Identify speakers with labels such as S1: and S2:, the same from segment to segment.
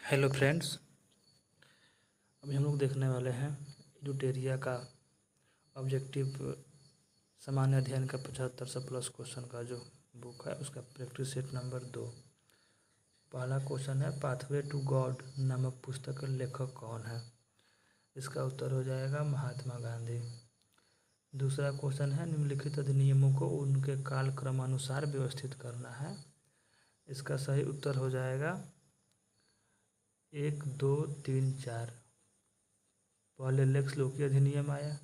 S1: Hello friends, अभी हम लोग देखने वाले हैं एडुटेरिया का ऑब्जेक्टिव सामान्य अध्ययन का 7500 प्लस क्वेश्चन का जो बुक है उसका प्रैक्टिस सेट नंबर 2। पहला क्वेश्चन है पाथवे टू गॉड नामक पुस्तक के लेखक कौन है। इसका उत्तर हो जाएगा महात्मा गांधी। दूसरा क्वेश्चन है निम्नलिखित अधिनियमों को उनके कालक्रमानुसार व्यवस्थित करना है। इसका सही उत्तर हो जाएगा 1, 2, 3, 4। पहले लेक्स लोकी अधिनियम आया,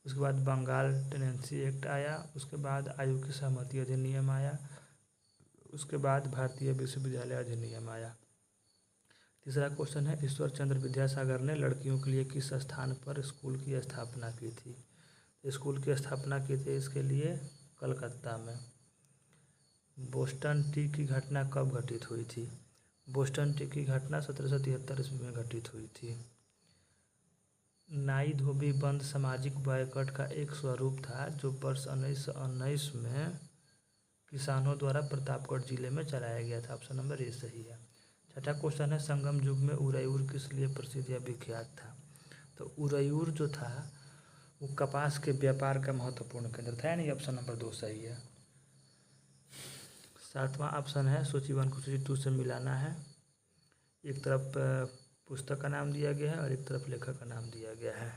S1: उसके बाद बंगाल टेनेंसी एक्ट आया, उसके बाद आयु की सहमति अधिनियम आया, उसके बाद भारतीय विश्वविद्यालय अधिनियम आया। तीसरा क्वेश्चन है ईश्वर चंद्र विद्यासागर ने लड़कियों के लिए किस स्थान पर स्कूल की स्थापना की थी। स्कूल की स्थापना की थी इसके लिए कलकत्ता में। बोस्टन टी की घटना कब घटित हुई थी। बोस्टन टी की घटना 1773 ईस्वी में घटित हुई थी। नाई धोबी बंद सामाजिक बॉयकॉट का एक स्वरूप था जो वर्ष 1919 में किसानों द्वारा प्रतापगढ़ जिले में चलाया गया था। ऑप्शन नंबर ए सही है। छठा क्वेश्चन है संगम युग में उरैयूर किस लिए प्रसिद्ध या विख्यात था। तो उरैयूर जो था वो कपास के व्यापार का महत्वपूर्ण केंद्र था, यानी ऑप्शन नंबर 2 सही है। सातवां ऑप्शन है सूची 1 को सूची 2 से मिलाना है। एक तरफ पुस्तक का नाम दिया गया है और एक तरफ लेखक का नाम दिया गया है।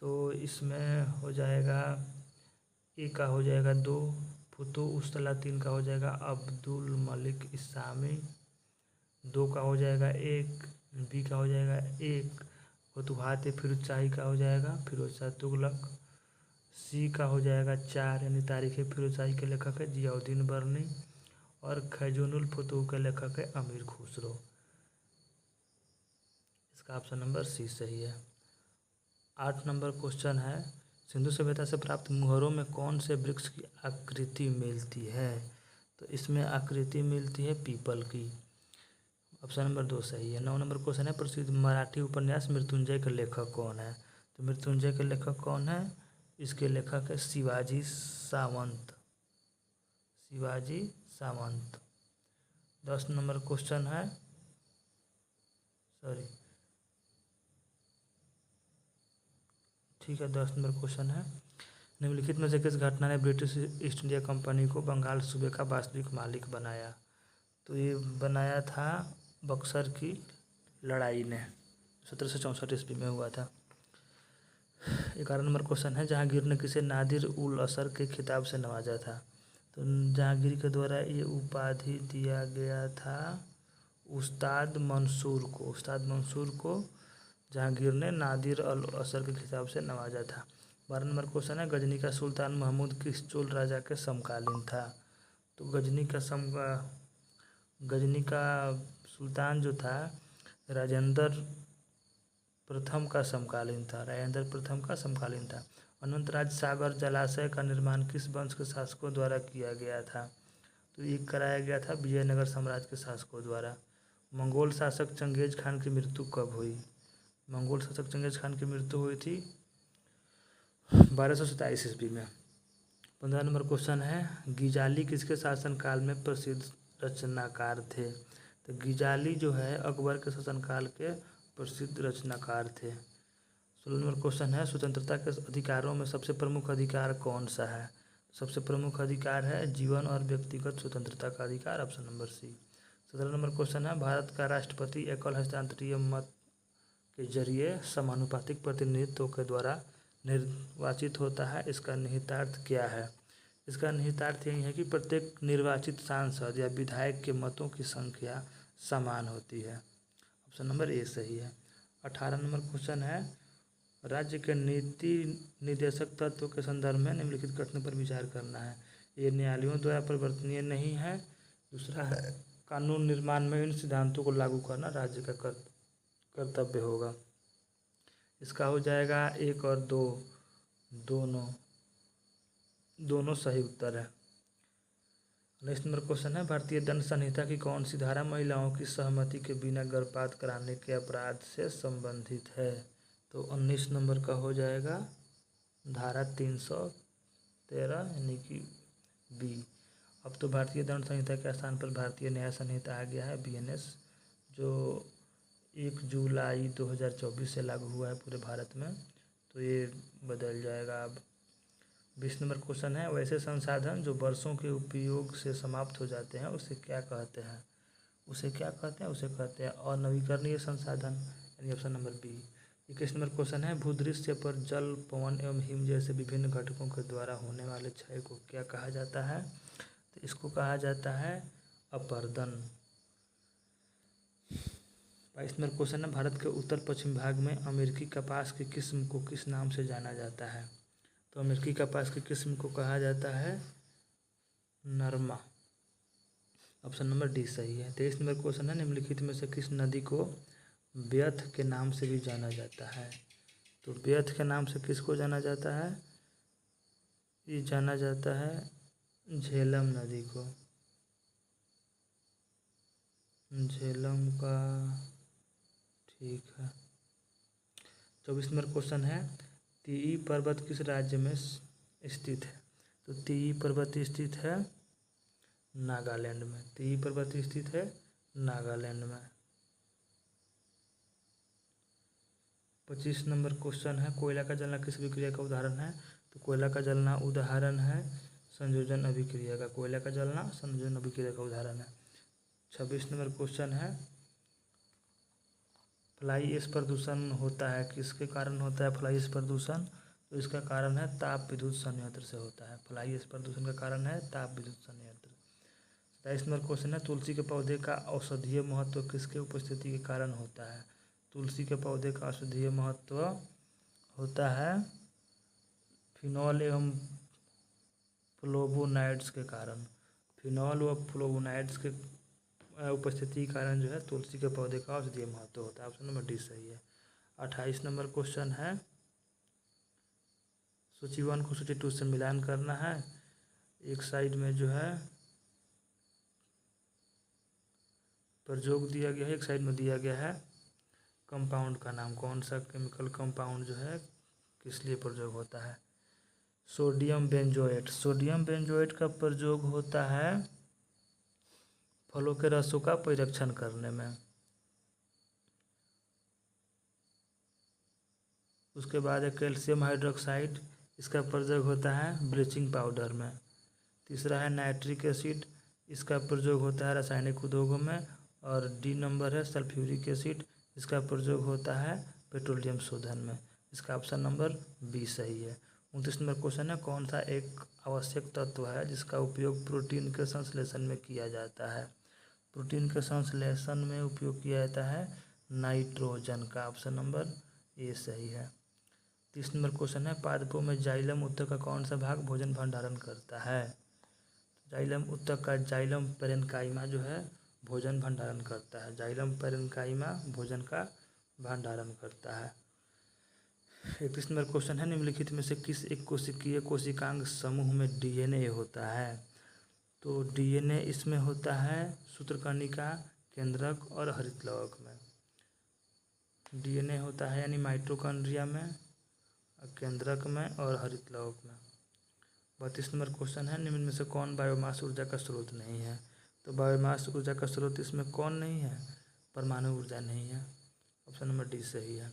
S1: तो इसमें हो जाएगा ए का हो जाएगा 2, फुतु उस्तला 3 का हो जाएगा अब्दुल मलिक इस्लामी, 2 का हो जाएगा 1, बी का हो जाएगा 1, फतुहात फिरोज शाही का हो जाएगा फिरोज शाह तुगलक, सी का हो जाएगा 4 यानी तारीख फिरोज शाही के लेखक है जियाउद्दीन बर्नी, और खैजुनुल फतूह के लेखक है अमीर खुसरो। इसका ऑप्शन नंबर सी सही है। 8 नंबर क्वेश्चन है सिंधु सभ्यता से प्राप्त मुहरों में कौन से वृक्ष की आकृति मिलती है। तो इसमें आकृति मिलती है पीपल की। ऑप्शन नंबर 2 सही है। 9 नंबर क्वेश्चन है प्रसिद्ध मराठी उपन्यास मृत्युंजय के लेखक कौन है। तो मृत्युंजय के लेखक कौन है, इसके लेखक है शिवाजी सावंत। शिवाजी सावंत। 10 नंबर क्वेश्चन है ठीक है 10 नंबर क्वेश्चन है निम्नलिखित में से किस घटना ने ब्रिटिश ईस्ट इंडिया कंपनी को बंगाल सूबे का वास्तविक मालिक बनाया। तो ये बनाया था बक्सर की लड़ाई ने 1764 ईस्वी में हुआ था। 11 नंबर क्वेश्चन है जहांगीर ने किसे नादिर उल असर के खिताब से नवाजा था। तो जहांगीर के द्वारा ये उपाधि दिया गया था उस्ताद मंसूर को। उस्ताद मंसूर को जहांगीर ने नादिर अल असर के खिताब से नवाजा था। 12 नंबर क्वेश्चन है गजनी का सुल्तान महमूद किस चोल राजा के समकालीन था। तो गजनी का सुल्तान जो था राजेंद्र प्रथम का समकालीन था। अनंतराज सागर जलाशय का निर्माण किस वंश के शासकों द्वारा किया गया था। तो ये कराया गया था विजयनगर साम्राज्य के शासकों द्वारा। मंगोल शासक चंगेज खान की मृत्यु कब हुई। मंगोल शासक चंगेज खान की मृत्यु हुई थी 1227 ईस्वी में। 15 नंबर क्वेश्चन है गिजाली किसके शासनकाल में प्रसिद्ध रचनाकार थे। तो गिजाली जो है अकबर के शासनकाल के प्रसिद्ध रचनाकार थे। 16 नंबर क्वेश्चन है स्वतंत्रता के अधिकारों में सबसे प्रमुख अधिकार कौन सा है। सबसे प्रमुख अधिकार है जीवन और व्यक्तिगत स्वतंत्रता का अधिकार। Option number C. 17 नंबर क्वेश्चन है भारत का राष्ट्रपति एकल हस्तांतरीय मत के जरिए समानुपातिक प्रतिनिधित्व के द्वारा निर्वाचित होता है। इसका निहितार्थ क्या है। इसका निहितार्थ यही है कि प्रत्येक निर्वाचित सांसद या विधायक के मतों की संख्या समान होती है। ऑप्शन नंबर ए सही है। 18 नंबर क्वेश्चन है राज्य के नीति निर्देशक तत्व के संदर्भ में निम्नलिखित कथनों पर विचार करना है। ये न्यायालयों द्वारा परिवर्तनीय नहीं है। दूसरा है कानून निर्माण में इन सिद्धांतों को लागू करना राज्य का कर्तव्य होगा। इसका हो जाएगा 1 और 2 दोनों सही उत्तर है। नेक्स्ट नंबर क्वेश्चन है भारतीय दंड संहिता की कौन सी धारा महिलाओं की सहमति के बिना गर्भपात कराने के अपराध से संबंधित है। तो 19 नंबर का हो जाएगा धारा 313 यानी कि बी। अब तो भारतीय दंड संहिता के स्थान पर भारतीय न्याय संहिता आ गया है BNS, जो 1 जुलाई 2024 से लागू हुआ है पूरे भारत में, तो ये बदल जाएगा अब। 20 नंबर क्वेश्चन है, वैसे संसाधन जो वर्षों के उपयोग से समाप्त हो जाते हैं उसे क्या कहते हैं? उसे क्या कहते हैं? उसे कहते हैं अनवीकरणीय संसाधन, यानी ऑप्शन नंबर बी। 21 नंबर क्वेश्चन है, भूदृश्य पर जल, पवन एवं हिम जैसे विभिन्न घटकों के द्वारा होने वाले क्षय को क्या कहा जाता है? तो इसको कहा जाता है अपरदन। 22 नंबर क्वेश्चन है, भारत के उत्तर पश्चिम भाग में अमेरिकी कपास की किस्म को किस नाम से जाना जाता है? तो अमेरिकी कपास की किस्म को कहा जाता है नरमा। ऑप्शन नंबर डी सही है। 23 नंबर क्वेश्चन है, निम्नलिखित में से किस नदी को व्यथ के नाम से भी जाना जाता है? तो व्यथ के नाम से किसको जाना जाता है? ये जाना जाता है झेलम नदी को। झेलम का, ठीक है। 24 नंबर क्वेश्चन है, तीई पर्वत किस राज्य में स्थित है? तो तीई पर्वत स्थित है नागालैंड में। तीई पर्वत स्थित है नागालैंड में। 25 नंबर क्वेश्चन है, कोयला का जलना किस अभिक्रिया का उदाहरण है? तो कोयला का जलना उदाहरण है संयोजन अभिक्रिया का। कोयला का जलना संयोजन अभिक्रिया का उदाहरण है। 26 नंबर क्वेश्चन है, फ्लाई ऐश प्रदूषण होता है किसके कारण होता है? फ्लाई ऐश प्रदूषण, तो इसका कारण है ताप विद्युत संयंत्र से होता है। फ्लाई ऐश प्रदूषण का कारण है ताप विद्युत संयंत्र। 27 नंबर क्वेश्चन है, तुलसी के पौधे का औषधीय महत्व किसके उपस्थिति के कारण होता है? तुलसी के पौधे का औषधीय महत्व होता है फिनॉल एवं फ्लोवोनाइड्स के कारण। फिनॉल व फ्लोवोनाइड्स के उपस्थिति के कारण जो है तुलसी के पौधे का औषधीय महत्व होता है। ऑप्शन नंबर डी सही है। 28 नंबर क्वेश्चन है, सूची 1 को सूची 2 से मिलान करना है। एक साइड में जो है प्रयोग दिया गया है, एक साइड में दिया गया है कंपाउंड का नाम। कौन सा केमिकल कंपाउंड जो है किस लिए प्रयोग होता है? Sodium benzoate. सोडियम बेंजोएट का प्रयोग होता है फलों के रसों का परिरक्षण करने में। उसके बाद है कैल्शियम हाइड्रोक्साइड, इसका प्रयोग होता है ब्लीचिंग पाउडर में। तीसरा है नाइट्रिक एसिड, इसका प्रयोग होता है रासायनिक उद्योगों में। और डी नंबर है सल्फ्यूरिक एसिड, इसका प्रयोग होता है पेट्रोलियम शोधन में। इसका ऑप्शन नंबर बी सही है। 29 नंबर क्वेश्चन है, कौन सा एक आवश्यक तत्व है जिसका उपयोग प्रोटीन के संश्लेषण में किया जाता है? प्रोटीन के संश्लेषण में उपयोग किया जाता है नाइट्रोजन का। ऑप्शन नंबर ए सही है। 30 नंबर क्वेश्चन है, पादपों में जाइलम उत्तक का कौन सा भाग भोजन भंडारण करता है? जाइलम उत्तक का जाइलम पेरेन्काइमा जो है भोजन भंडारण करता है। जाइलम पेरेन्काइमा भोजन का भंडारण करता है। 31 नंबर क्वेश्चन है, निम्नलिखित में से किस एक कोशिकीय कोशिकांग समूह में डीएनए होता है? तो डीएनए इसमें होता है सूत्रकणिका, केंद्रक और हरितलवक में। डीएनए होता है यानी माइटोकॉन्ड्रिया में, केंद्रक में और हरितलवक में। 32 नंबर क्वेश्चन है, निम्न में से कौन बायोमास ऊर्जा का स्रोत नहीं है? तो बायोमास ऊर्जा का स्रोत इसमें कौन नहीं है? परमाणु ऊर्जा नहीं है। ऑप्शन नंबर डी सही है।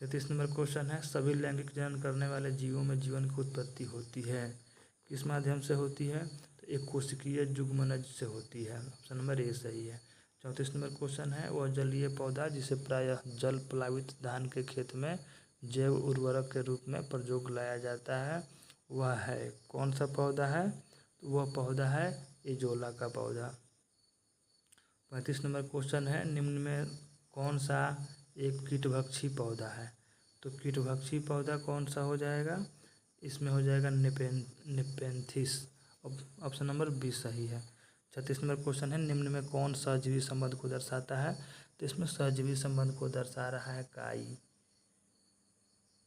S1: 33 नंबर क्वेश्चन है, सभी लैंगिक जनन करने वाले जीवों में जीवन की उत्पत्ति होती है किस माध्यम से होती है? तो एक कोशिकीय युग्मनज से होती है। ऑप्शन नंबर ए सही है। 34 नंबर क्वेश्चन है, वह जलीय पौधा जिसे प्रायः जल प्लावित धान के खेत में जैव उर्वरक के रूप में प्रयोग लाया जाता है, वह है कौन सा पौधा है? तो वह पौधा है एजोला का पौधा। 35 नंबर क्वेश्चन है, निम्न में कौन सा एक कीटभक्षी पौधा है? तो कीटभक्षी पौधा कौन सा हो जाएगा? इसमें हो जाएगा नेपेंथिस। ऑप्शन नंबर बी सही है। 36 नंबर क्वेश्चन है, निम्न में कौन सहजीवी संबंध को दर्शाता है? तो इसमें सहजीवी संबंध को दर्शा रहा है काई,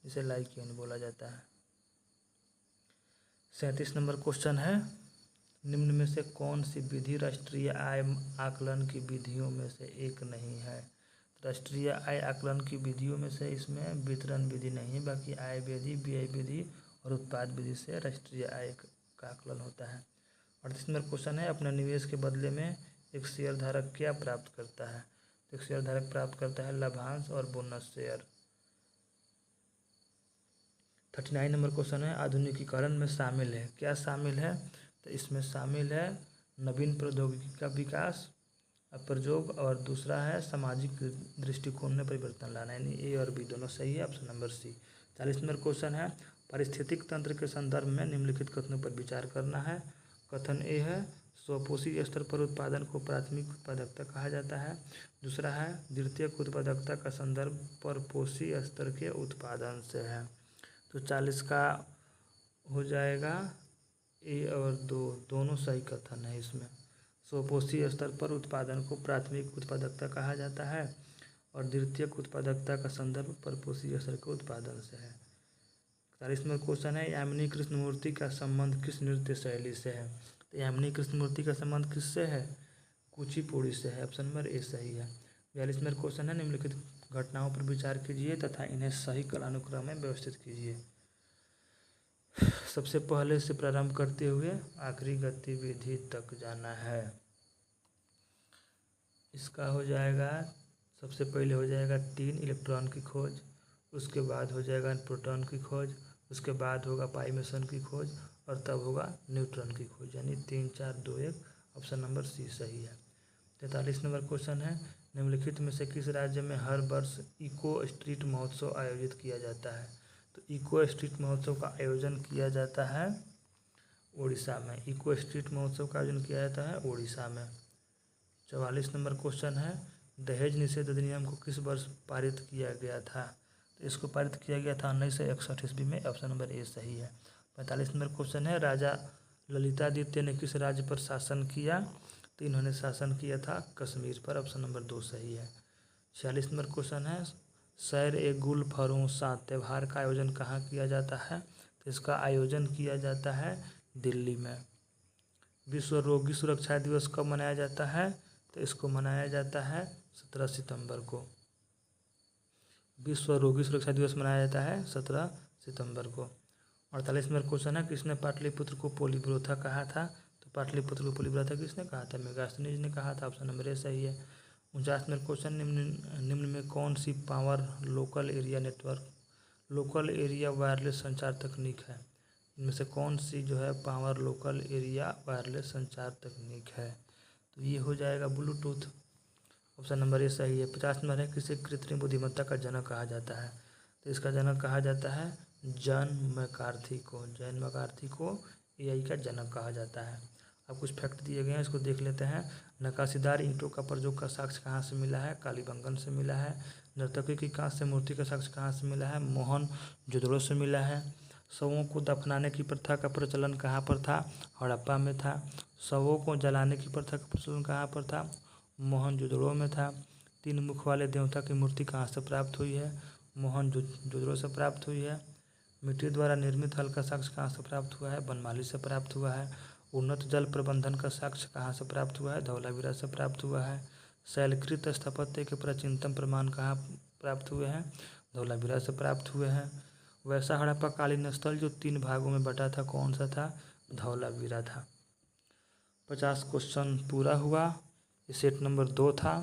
S1: इसे लाइकेन बोला जाता है। 37 नंबर क्वेश्चन है, निम्न में से कौन सी विधि राष्ट्रीय आय आकलन की विधियों में से एक नहीं है? राष्ट्रीय आय आकलन की विधियों में से इसमें वितरण विधि नहीं है, बाकी आय विधि, व्यय विधि और उत्पाद विधि से राष्ट्रीय आय का आकलन होता है। 38 नंबर क्वेश्चन है, अपने निवेश के बदले में एक शेयर धारक क्या प्राप्त करता है? तो एक शेयर धारक प्राप्त करता है लाभांश और बोनस शेयर। 39 नंबर क्वेश्चन है आधुनिकीकरण में शामिल है, क्या शामिल है? तो इसमें शामिल है नवीन प्रौद्योगिकी का विकास, प्रयोग, और दूसरा है सामाजिक दृष्टिकोण में परिवर्तन लाना, यानी ए और बी दोनों सही है, ऑप्शन नंबर सी। 40 नंबर क्वेश्चन है पारिस्थितिक तंत्र के संदर्भ में निम्नलिखित कथनों पर विचार करना है। कथन ए है स्वपोषी स्तर पर उत्पादन को प्राथमिक उत्पादकता कहा जाता है। दूसरा है द्वितीयक उत्पादकता का संदर्भ परपोषी स्तर के उत्पादन से है। तो 40 का हो जाएगा ए और दोनों सही कथन है इसमें। स्वपोषी स्तर पर उत्पादन को प्राथमिक उत्पादकता कहा जाता है और द्वितीयक उत्पादकता का संदर्भ परपोषी स्तर के उत्पादन से है। 41 नंबर क्वेश्चन है यामिनी कृष्णमूर्ति का संबंध किस नृत्य शैली से है? तो यामिनी कृष्णमूर्ति का संबंध किससे है? कुचिपुड़ी से है, ऑप्शन नंबर ए सही है। 42 नंबर क्वेश्चन है निम्नलिखित घटनाओं पर विचार कीजिए तथा इन्हें सही कालानुक्रम में व्यवस्थित कीजिए। सबसे पहले से प्रारंभ करते हुए आखिरी गतिविधि तक जाना है। इसका हो जाएगा सबसे पहले हो जाएगा 3 इलेक्ट्रॉन की खोज, उसके बाद हो जाएगा प्रोटॉन की खोज, उसके बाद होगा पाई मेसन की खोज और तब होगा न्यूट्रॉन की खोज, यानी 3 4 2 1, ऑप्शन नंबर सी सही है। 43 नंबर क्वेश्चन है निम्नलिखित में से किस राज्य में हर वर्ष इको स्ट्रीट महोत्सव आयोजित किया जाता है? तो इको स्ट्रीट महोत्सव का आयोजन किया जाता है उड़ीसा में। इको स्ट्रीट महोत्सव का आयोजन किया जाता है उड़ीसा में। 44 नंबर क्वेश्चन है दहेज निषेध अधिनियम को किस वर्ष पारित किया गया था? तो इसको पारित किया गया था 1961 ईस्वी में, ऑप्शन नंबर ए सही है। 45 नंबर क्वेश्चन है राजा ललितादित्य ने किस राज्य पर शासन किया? तो इन्होंने शासन किया था कश्मीर पर, ऑप्शन नंबर 2 सही है। 46 नंबर क्वेश्चन है सैर ए गुल फरोसा त्यौहार का आयोजन कहाँ किया जाता है? तो इसका आयोजन किया जाता है दिल्ली में। विश्व रोगी सुरक्षा दिवस कब मनाया जाता है? तो इसको मनाया जाता है 17 सितंबर को। विश्व रोगी सुरक्षा दिवस मनाया जाता है 17 सितंबर को। 48 नंबर क्वेश्चन है किसने पाटलिपुत्र को पोलीब्रोथा कहा था? तो पाटलिपुत्र को पोलीब्रोथा किसने कहा था? मेगास्थनीज ने कहा था, ऑप्शन नंबर ए सही है। 49 नंबर क्वेश्चन निम्न में कौन सी power local area network local area wireless संचार तकनीक है? इनमें से कौन सी जो है पावर लोकल एरिया वायरलेस संचार तकनीक है? तो ये हो जाएगा ब्लूटूथ, ऑप्शन नंबर ए सही है। 50 नंबर है किसे कृत्रिम बुद्धिमत्ता का जनक कहा जाता है? तो इसका जनक कहा जाता है जॉन मैकार्थी को। जॉन मैकार्थी को एआई का जनक कहा जाता है। अब कुछ फैक्ट दिए गए हैं, इसको देख लेते हैं। नक्काशीदार ईंटों का प्रयोग का साक्ष्य कहाँ से मिला है? कालीबंगन से मिला है। नर्तकी की कांस्य मूर्ति का साक्ष्य कहाँ से मिला है? मोहनजोदड़ो से मिला है। शवों को दफनाने की प्रथा का प्रचलन कहाँ पर था? हड़प्पा में था। शवों को जलाने की प्रथा का प्रचलन कहाँ पर था? मोहनजोदड़ो में था। 3 मुख वाले देवता की मूर्ति कहाँ से प्राप्त हुई है? मोहनजोदड़ो से प्राप्त हुई है। मिट्टी द्वारा निर्मित हल का साक्ष्य कहाँ से प्राप्त हुआ है? बनमाली से प्राप्त हुआ है। उन्नत जल प्रबंधन का साक्ष्य कहाँ से प्राप्त हुआ है? धौलावीरा से प्राप्त हुआ है। शैलकृत स्थापत्य के प्राचीनतम प्रमाण कहाँ प्राप्त हुए हैं? धौलावीरा से प्राप्त हुए हैं। वैसा हड़प्पा कालीन स्थल जो 3 भागों में बटा था कौन सा था? धौलावीरा था। 50 क्वेश्चन पूरा हुआ। ये सेट नंबर 2 था।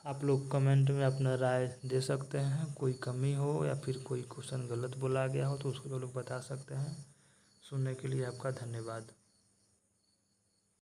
S1: आप लोग कमेंट में अपना राय दे सकते हैं, कोई कमी हो या फिर कोई क्वेश्चन गलत बोला गया हो तो उसको तो लोग बता सकते हैं। सुनने के लिए आपका धन्यवाद।